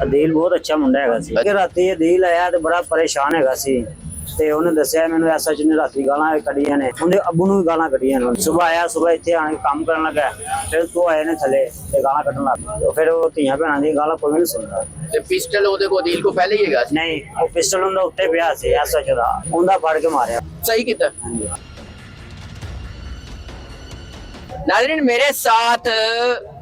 ਅਦੀਲ ਬਹੁਤ ਅੱਛਾ ਮੁੰਡਾ ਹੈਗਾ ਸੀ ਕਿ ਰਾਤੀ ਅਦੀਲ ਆਇਆ ਤੇ ਬੜਾ ਪਰੇਸ਼ਾਨ ਹੈਗਾ ਸੀ ਤੇ ਉਹਨੇ ਦੱਸਿਆ ਮੈਨੂੰ ਐਸਾ ਜਿਹਨੇ ਰਾਤੀ ਗਾਲਾਂ ਕੱਢੀਆਂ ਨੇ, ਉਹਦੇ ਅੱਬੂ ਨੂੰ ਵੀ ਗਾਲਾਂ ਕੱਢੀਆਂ ਨੇ। ਸਵੇਰ ਆਇਆ, ਸਵੇਰ ਇੱਥੇ ਆਣ ਕੇ ਕੰਮ ਕਰਨ ਲੱਗਾ, ਫਿਰ ਤੋਂ ਆਏ ਨੇ ਥੱਲੇ ਤੇ ਗਾਲਾਂ ਕੱਢਣ ਲੱਗ ਪਏ। ਫਿਰ ਉਹ ਧੀਆਂ ਭੈਣਾਂ ਦੀ ਗਾਲਾਂ ਕੋਈ ਨਹੀਂ ਸੁਣਦਾ। ਤੇ ਪਿਸਟਲ ਉਹਦੇ ਕੋਲ ਅਦੀਲ ਕੋ ਪਹਿਲੇ ਹੀ ਹੈਗਾ ਸੀ? ਨਹੀਂ, ਉਹ ਪਿਸਟਲ ਉਹਦਾ ਉੱਤੇ ਪਿਆ ਸੀ ਐਸਾ ਜਿਹਦਾ, ਉਹਦਾ ਫੜ ਕੇ ਮਾਰਿਆ। सही किया। नाज़रीन, मेरे साथ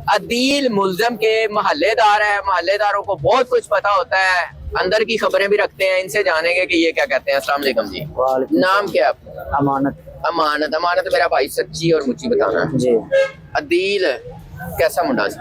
अदील मुल्ज़म के महल्लेदार है। महल्लेदारों को बहुत कुछ पता होता है, अंदर की खबरें भी रखते हैं। इनसे जानेंगे कि ये क्या कहते हैं। अस्सलाम वालेकुम जी, नाम क्या है आपका? अमानत। अमानत। अमानत मेरा भाई सच्ची और मुच्ची बताना जी। अदील कैसा मुंडा सी?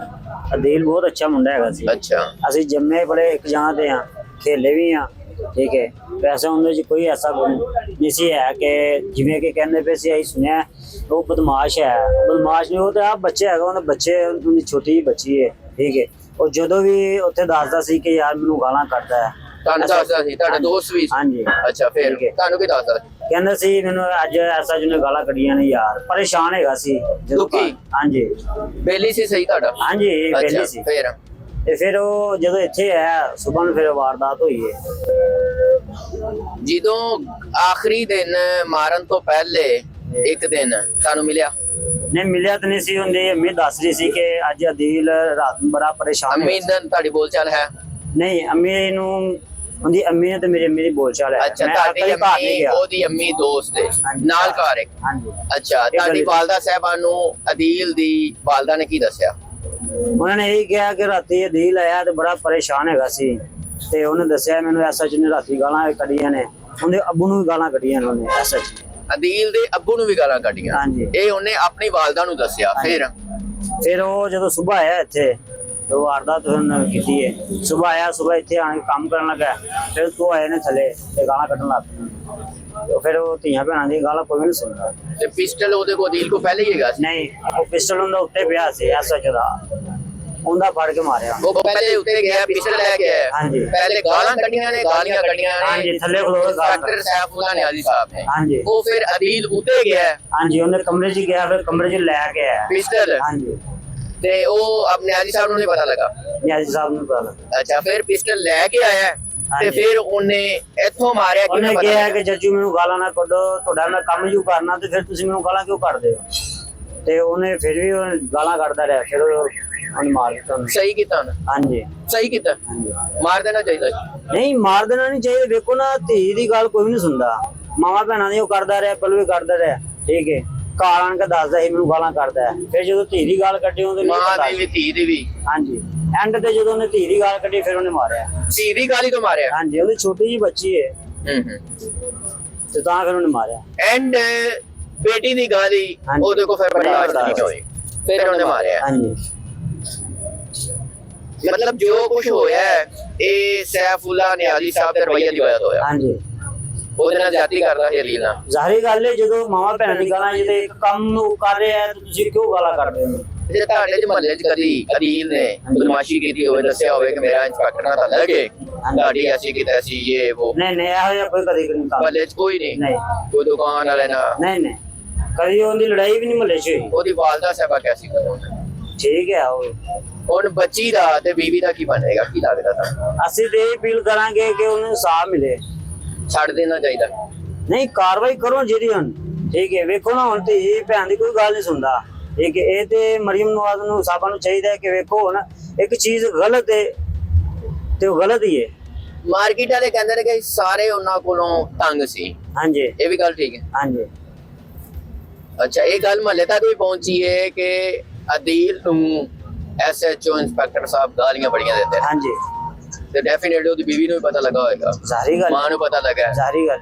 ਅਦੀਲ ਬਹੁਤ ਅੱਛਾ ਮੁੰਡਾ ਹੈਗਾ ਸੀ। अच्छा। ਅਸੀਂ ਜੰਮੇ ਬੜੇ ਇੱਕ ਜਗ੍ਹਾ ਤੇ ਆ, ਖੇਲੇ ਵੀ ਆ, ਠੀਕ ਹੈ। ਵੈਸੇ ਉਹਦੇ 'ਚ ਕੋਈ ਐਸਾ ਗੁਣ ਨਹੀਂ ਸੀ ਹੈ ਕਿ ਜਿਵੇਂ ਕਿ ਕਹਿੰਦੇ ਪਏ ਸੀ, ਅਸੀਂ ਸੁਣਿਆ ਉਹ ਬਦਮਾਸ਼ ਹੈ। ਬਦਮਾਸ਼ ਨਹੀਂ, ਉਹ ਤਾਂ ਆਪ ਬੱਚੇ ਹੈਗਾ, ਉਹਦੇ ਬੱਚੇ, ਉਹਦੀ ਛੋਟੀ ਜਿਹੀ ਬੱਚੀ ਹੈ, ਠੀਕ ਹੈ। ਉਹ ਜਦੋਂ ਵੀ ਉੱਥੇ ਦੱਸਦਾ ਸੀ ਕਿ ਯਾਰ ਮੈਨੂੰ ਗਾਲਾਂ ਕੱਢਦਾ ਹੈ। ਤੁਹਾਨੂੰ ਦੱਸਦਾ ਸੀ? ਤੁਹਾਡਾ ਦੋਸਤ ਵੀ ਸੀ? ਹਾਂਜੀ। ਅੱਛਾ, ਫਿਰ ਤੁਹਾਨੂੰ ਕੀ ਦੱਸਦਾ? ਕਹਿੰਦਾ ਸੀ ਮੈਨੂੰ ਅੱਜ ਐਸਾ ਜਿਹਨੇ ਗਾਲਾਂ ਕੱਢੀਆਂ ਨੇ ਯਾਰ, ਪਰੇਸ਼ਾਨ ਹੈਗਾ ਸੀ ਜਦੋਂ। ਹਾਂਜੀ। ਬੇਲੀ ਸੀ? ਸਹੀ ਤੁਹਾਡਾ? ਹਾਂਜੀ, ਪਹਿਲੀ ਸੀ। ਫਿਰ ਤੇ ਫਿਰ ਉਹ ਜਦੋਂ ਇੱਥੇ ਆਇਆ ਸੁਬਾਹ ਨੂੰ, ਫਿਰ ਵਾਰਦਾਤ ਹੋਈ ਹੈ। ਜਦੋਂ ਆਖਰੀ ਦਿਨ ਮਾਰਨ ਤੋਂ ਪਹਿਲੇ ਇੱਕ ਦਿਨ ਤੁਹਾਨੂੰ ਮਿਲਿਆ? ਨਹੀਂ ਮਿਲਿਆ ਤਾਂ ਨਹੀਂ ਸੀ। ਉਹਦੀ ਅੰਮੀ ਦੱਸ ਰਹੀ ਸੀ ਕਿ ਅੱਜ ਅਦੀਲ ਰਾਤ ਨੂੰ ਬੜਾ ਪਰੇਸ਼ਾਨ ਅੰਮੀ ਨਾਲ ਤੁਹਾਡੀ ਬੋਲਚਾਲ ਹੈ? ਨਹੀਂ, ਅੰਮੀ ਨੂੰ, ਉਹਦੀ ਅੰਮੀ ਨੇ ਤੇ ਮੇਰੀ ਅੰਮੀ ਦੀ ਬੋਲਚਾਲ ਹੈ। ਅੱਛਾ, ਤੁਹਾਡੀ ਅੰਮੀ ਉਹਦੀ ਅੰਮੀ ਦੋਸਤ ਹੈ ਨਾਲ ਘਰ ਇੱਕ? ਹਾਂਜੀ। ਅੱਛਾ, ਤੁਹਾਡੀ ਵਾਲਦਾ ਸਾਹਿਬਾਨ ਨੂੰ ਅਦੀਲ ਦੀ ਵਾਲਦਾ ਨੇ ਕੀ ਦੱਸਿਆ? ਉਹਨਾਂ ਨੇ ਇਹੀ ਕਿਹਾ ਕਿ ਰਾਤੀ ਅਦੀਲ ਆਇਆ ਤੇ ਬੜਾ ਪਰੇਸ਼ਾਨ ਹੈਗਾ ਸੀ ਤੇ ਉਹਨੇ ਦੱਸਿਆ ਮੈਨੂੰ ਐਸਾ ਜਿਹਨੇ ਰਾਤੀ ਗਾਲਾਂ ਕੱਢੀਆਂ ਨੇ, ਉਹਦੇ ਅੱਬੂ ਨੂੰ ਵੀ ਗਾਲਾਂ ਕੱਢੀਆਂ ਨੇ ਉਹਨੇ ਐਸਾ। ਅਦੀਲ ਦੇ ਅੱਬੂ ਨੂੰ ਵੀ ਗਾਲਾਂ ਕੱਢੀਆਂ? ਹਾਂਜੀ। ਇਹ ਉਹਨੇ ਆਪਣੀ ਵਾਲਦਾ ਨੂੰ ਦੱਸਿਆ? ਫਿਰ ਉਹ ਜਦੋਂ ਸੁਬਾਹ ਆਇਆ ਇੱਥੇ, ਉਹ ਵਾਰਦਾਤ ਉਹਨੇ ਕੀਤੀ ਹੈ। ਸੁਬਾਹ ਆਇਆ, ਸੁਬਾਹ ਇੱਥੇ ਆਣ ਕੇ ਕੰਮ ਕਰਨ ਲੱਗਾ, ਫਿਰ ਤੋਂ ਆਏ ਨੇ ਥੱਲੇ ਤੇ ਗਾਲਾਂ ਕੱਢਣ ਲੱਗ ਪਏ। ਫਿਰ ਉਹ ਧੀਆਂ ਭੈਣਾਂ ਦੀ ਗਾਲਾਂ ਕੋਈ ਨਹੀਂ ਸੁਣਦਾ। ਤੇ ਪਿਸਟਲ ਉਹਦੇ ਕੋਲ ਅਦੀਲ ਕੋ ਪਹਿਲੇ ਹੀ ਹੈਗਾ ਸੀ? ਨਹੀਂ, ਉਹ ਪਿਸਟਲ ਉਹਦਾ ਉੱਤੇ ਪਿਆ ਸੀ ਐਸਾ ਜਿਹਦਾ, ਉਹਦਾ ਫੜ ਕੇ ਮਾਰਿਆ। ਉਹ ਪਹਿਲੇ ਉੱਤੇ ਗਿਆ, ਪਿਸਟਲ ਲੈ ਕੇ ਆਇਆ? ਹਾਂਜੀ। ਪਹਿਲੇ ਗਾਲਾਂ ਕੱਢੀਆਂ ਨੇ, ਗਾਲੀਆਂ ਕੱਢੀਆਂ ਨੇ? ਹਾਂਜੀ, ਥੱਲੇ ਖਲੋ ਕੇ ਗਾਲਾਂ। ਡਾਕਟਰ ਸੈਫੁੱਲਾ ਨਿਆਜ਼ੀ ਸਾਹਿਬ ਨੇ? ਹਾਂਜੀ। ਉਹ ਫਿਰ ਅਦੀਲ ਉੱਤੇ ਗਿਆ? ਹਾਂਜੀ, ਉਹਨੇ ਕਮਰੇ 'ਚ ਗਿਆ, ਫਿਰ ਕਮਰੇ 'ਚ ਲੈ ਕੇ ਆਇਆ ਪਿਸਟਲ। ਹਾਂਜੀ। ਤੇ ਉਹ ਆਪਣੇ ਨਿਆਜ਼ੀ ਸਾਹਿਬ ਨੂੰ ਨਹੀਂ ਪਤਾ ਲੱਗਾ? ਨਿਆਜ਼ੀ ਸਾਹਿਬ ਨੂੰ ਪਤਾ ਲੱਗਾ। ਅੱਛਾ, ਫਿਰ ਪਿਸਟਲ ਲੈ ਕੇ ਆਇਆ ਤੇ ਫਿਰ ਉਹਨੇ ਇੱਥੋਂ ਮਾਰਿਆ? ਉਹਨੇ ਕਿਹਾ ਕਿ ਜੱਜੂ ਮੈਨੂੰ ਗਾਲਾਂ ਨਾ ਕੱਢੋ, ਤੁਹਾਡਾ ਮੈਂ ਕੰਮ ਯੂ ਕਰਨਾ, ਤੇ ਫਿਰ ਤੁਸੀਂ ਮੈਨੂੰ ਗਾਲਾਂ ਕਿਉਂ ਕੱਢਦੇ ਹੋ? ਤੇ ਉਹਨੇ ਫਿਰ ਵੀ ਗਾਲਾਂ ਕੱਢਦਾ ਰਿਹਾ, ਫਿਰ ਉਹਨੇ ਮਾਰ ਦਿੱਤਾ। ਸਹੀ ਕੀਤਾ ਨਾ? ਹਾਂਜੀ, ਸਹੀ ਕੀਤਾ। ਮਾਰ ਦੇਣਾ ਚਾਹੀਦਾ? ਨਹੀਂ, ਮਾਰ ਦੇਣਾ ਨਹੀਂ ਚਾਹੀਦਾ। ਵੇਖੋ ਨਾ, ਧੀ ਦੀ ਗੱਲ ਕੋਈ ਨਹੀਂ ਸੁਣਦਾ। ਮਾਵਾਂ ਭੈਣਾਂ ਦੀ ਉਹ ਕਰਦਾ ਰਿਹਾ, ਪਹਿਲਾਂ ਵੀ ਕਰਦਾ ਰਿਹਾ, ਠੀਕ ਹੈ। ਘਰ ਆਣ ਕੇ ਦੱਸਦਾ ਸੀ ਮੈਨੂੰ ਗਾਲਾਂ ਕੱਢਦਾ ਹੈ, ਫਿਰ ਜਦੋਂ ਧੀ ਦੀ ਗੱਲ ਕੱਢੀ ਉਹਦੇ ਮਾਂ ਦੀ ਵੀ ਧੀ ਦੀ ਵੀ? ਹਾਂਜੀ। ਐਂਡ ਤੇ ਜਦੋਂ ਉਹਨੇ ਧੀ ਦੀ ਗੱਲ ਕੱਢੀ, ਫਿਰ ਉਹਨੇ ਮਾਰਿਆ। ਧੀ ਦੀ ਗਾਲੀ ਤੋਂ ਮਾਰਿਆ? ਹਾਂਜੀ, ਉਹਦੀ ਛੋਟੀ ਜਿਹੀ ਬੱਚੀ ਹੈ ਤੇ ਤਾਂ ਫਿਰ ਉਹਨੇ ਮਾਰਿਆ। ਐਂਡ ਬੇਟੀ ਦੀ ਗਾਲੀ ਉਹਦੇ ਕੋ ਫਿਰ ਬਰਦਾਸ਼ਤ ਨਹੀਂ ਹੋਈ, ਫਿਰ ਉਹਨੇ ਮਾਰਿਆ? ਹਾਂਜੀ। मतलब जो कुछ होया है ਇਹ ਸੈਫੁੱਲਾ ਨਿਆਜ਼ੀ ਸਾਹਿਬ ਦੇ ਰਵੱਈਏ ਦੀ ਵਜ੍ਹਾ ਤੋਂ ਹੋਇਆ? ਹਾਂਜੀ। ਉਹਦੇ ਨਾਲ ਜ਼ਿਆਦਤੀ ਕਰਦਾ ਸੀ ਅਦੀਲ ਨਾਲ? ਜ਼ਾਹਿਰ ਗੱਲ ਹੈ, ਜਦੋਂ ਮਾਵਾਂ ਭੈਣਾਂ ਦੀ ਗਾਲਾਂ, ਜਦੋਂ ਇੱਕ ਕੰਮ ਨੂੰ ਕਰ ਰਿਹਾ ਹੈ, ਤੁਸੀਂ ਕਿਉਂ ਗਾਲਾਂ ਕੱਢਦੇ ਹੋ? ਜੇ ਤੁਹਾਡੇ ਚ ਮਹੱਲੇ ਚ ਕਦੀ ਅਦੀਲ ਨੇ ਬਦਮਾਸ਼ੀ ਕੀਤੀ ਹੋਵੇ, ਦੱਸਿਆ ਹੋਵੇ ਕਿ ਮੇਰਾ ਇੰਸਪੈਕਟਰ ਨਾਲ ਤਾਂ ਲੱਗੇ, ਤੁਹਾਡੀ ਐਸੀ ਕੀਤਾ ਸੀ ਇਹ ਉਹ? ਨਹੀਂ ਨਹੀਂ, ਇਹੋ ਜਿਹਾ ਕੋਈ ਕਦੀ ਨਹੀਂ। ਮਹੱਲੇ ਚ ਕੋਈ ਨਹੀਂ? ਕੋਈ ਦੁਕਾਨ ਵਾਲੇ ਨਾਲ? ਨਹੀਂ ਨਹੀਂ, ਕਦੀ ਉਹਦੀ ਲੜਾਈ ਵੀ ਨਹੀਂ ਮਹੱਲੇ ਚ ਹੋਈ। ਉਹਦੀ ਵਾਲਦਾ ਸਾਹਿਬਾ ਕੈਸੀ ਕਰਦਾ? ਠੀਕ ਹੈ। ਹੁਣ ਬੱਚੀ ਦਾ ਤੇ ਬੀਵੀ ਦਾ ਕੀ ਬਣੇਗਾ, ਕੀ ਲੱਗਦਾ ਤੁਹਾਨੂੰ? ਅਸੀਂ ਤੇ ਇਹ ਅਪੀਲ ਕਰਾਂਗੇ ਕਿ ਉਹਨੂੰ ਇਨਸਾਫ ਮਿਲੇ। ਛੱਡ ਦੇਣਾ ਚਾਹੀਦਾ? ਨਹੀਂ, ਕਾਰਵਾਈ ਕਰੋ ਜਿਹੜੀ ਹੁਣ, ਠੀਕ ਹੈ। ਵੇਖੋ ਨਾ, ਹੁਣ ਤੇ ਇਹ ਭੈਣ ਦੀ ਕੋਈ ਗੱਲ ਨਹੀਂ ਸੁਣਦਾ, ਠੀਕ ਹੈ। ਇਹ ਤੇ ਮਰੀਮ ਨਵਾਜ਼ ਨੂੰ ਸਾਹਿਬਾਂ ਨੂੰ ਚਾਹੀਦਾ ਕਿ ਵੇਖੋ ਹੁਣ ਇੱਕ ਚੀਜ਼ ਗਲਤ ਹੈ ਤੇ ਉਹ ਗਲਤ ਹੀ ਹੈ। ਮਾਰਕੀਟ ਵਾਲੇ ਕਹਿੰਦੇ ਨੇ ਕਿ ਸਾਰੇ ਉਹਨਾਂ ਕੋਲੋਂ ਤੰਗ ਸੀ। ਹਾਂਜੀ, ਇਹ ਵੀ ਗੱਲ ਠੀਕ ਹੈ? ਹਾਂਜੀ। ਅੱਛਾ, ਇਹ ਗੱਲ ਮਹੱਲੇ ਤੱਕ ਵੀ ਪਹੁੰਚੀ ਹੈ ਕਿ ਅਦੀਲ ਨੂੰ SHO ਇੰਸਪੈਕਟਰ ਸਾਹਿਬ ਗਾਲੀਆਂ ਬੜੀਆਂ ਦਿੰਦੇ ਨੇ? ਹਾਂਜੀ। ਤੇ ਡੈਫੀਨਿਟਲੀ ਉਹਦੀ ਬੀਵੀ ਨੂੰ ਵੀ ਪਤਾ ਲੱਗਾ ਹੋਏਗਾ? ਜ਼ਾਹਿਰ ਗੱਲ। ਮਾਂ ਨੂੰ ਪਤਾ ਲੱਗਾ? ਜ਼ਾਹਿਰ ਗੱਲ।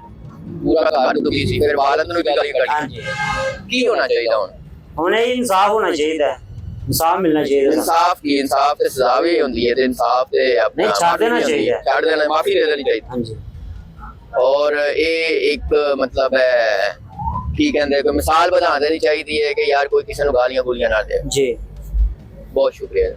ਪੂਰਾ ਘਰ ਦੁਖੀ ਸੀ, ਫਿਰ ਵਾਲਦ ਨੂੰ ਵੀ ਗਾਲੀਆਂ ਕੱਢੀਆਂ? ਹਾਂਜੀ। ਕੀ ਹੋਣਾ ਚਾਹੀਦਾ ਹੁਣ? ਹੁਣ ਇਹ ਇਨਸਾਫ ਹੋਣਾ ਚਾਹੀਦਾ, ਇਨਸਾਫ ਮਿਲਣਾ ਚਾਹੀਦਾ। ਇਨਸਾਫ ਕੀ? ਇਨਸਾਫ ਤੇ ਸਜ਼ਾ ਵੀ ਹੁੰਦੀ ਹੈ, ਤੇ ਇਨਸਾਫ ਤੇ ਆਪਣਾ ਛੱਡ ਦੇਣਾ ਚਾਹੀਦਾ, ਛੱਡ ਦੇਣਾ, ਮਾਫੀ ਦੇ ਦੇਣੀ ਚਾਹੀਦੀ। ਹਾਂਜੀ। ਔਰ ਇਹ ਇੱਕ ਮਤਲਬ ਹੈ, ਕੀ ਕਹਿੰਦੇ, ਕੋਈ ਮਿਸਾਲ ਬਣਾ ਦੇਣੀ ਚਾਹੀਦੀ ਹੈ ਕਿ ਯਾਰ ਕੋਈ ਕਿਸੇ ਨੂੰ ਗਾਲੀਆਂ ਗੂਲੀਆਂ ਨਾ ਦੇ। ਜੀ, बहुत शुक्रिया।